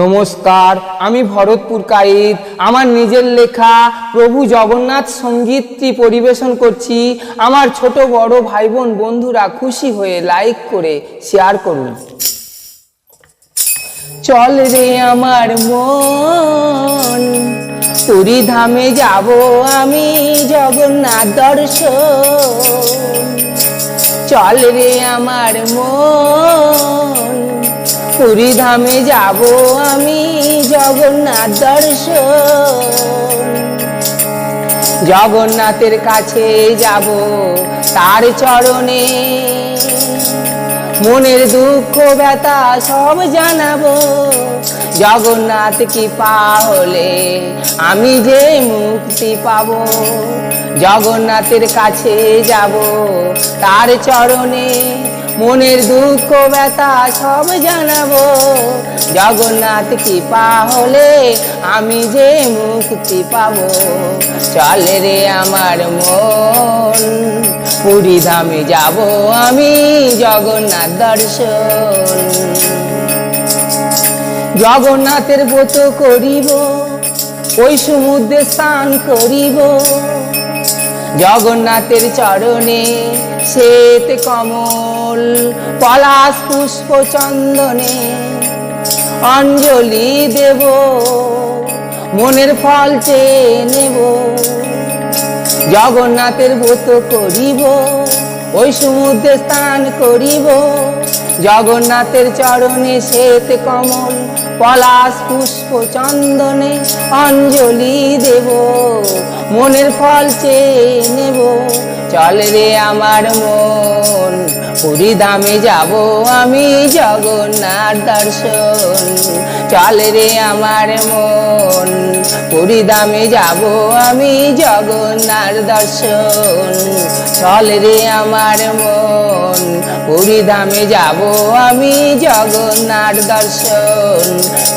নমস্কার, আমি ভরতপুর কাইত আমার নিজের লেখা প্রভু জগন্নাথ সঙ্গীতটি পরিবেশন করছি। আমার ছোট বড় ভাই বোন বন্ধুরা খুশি হয়ে লাইক করে শেয়ার করুন। চল রে আমার মন, পুরী ধামে যাব আমি জগন্নাথ দর্শন। চল রে আমার মন, পুরী ধামে যাব আমি জগন্নাথ দর্শন। জগন্নাথের কাছে যাব তার চরণে, মনের দুঃখ ব্যথা সব জানাবো। জগন্নাথ কৃপা হলে আমি যে মুক্তি পাবো। জগন্নাথের কাছে যাব তার চরণে, মনের দুঃখ ব্যথা সব জানাবো। জগন্নাথ কৃপা হলে আমি যে মুক্তি পাবো। চল রে আমার মন, পুরী ধামে যাব আমি জগন্নাথ দর্শন। জগন্নাথের ব্রত করিব, ওই সমুদ্রে স্নান করিব। জগন্নাথের চরণে শ্বেত কমল পলাশ পুষ্প চন্দনে অঞ্জলি দেব, মনের ফল চেয়ে নেব। জগন্নাথের ব্রত করিব, ওই সমুদ্রে স্নান করিব। জগন্নাথের চরণে শ্বেত কমল পলাশ পুষ্প চন্দনে অঞ্জলি দেব, মনের ফল চেয়ে নেব। চল রে আমার মন, পুরী ধামে যাব আমি জগন্নাথ দর্শন। চল রে আমার মন, পুরী ধামে যাব আমি জগন্নাথ দর্শন। চল রে আমার মন, পুরী ধামে যাব আমি জগন্নাথ দর্শন।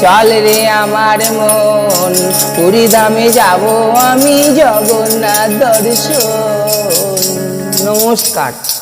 চল রে আমার মন, পুরী ধামে যাব আমি জগন্নাথ দর্শন। নমস্কার।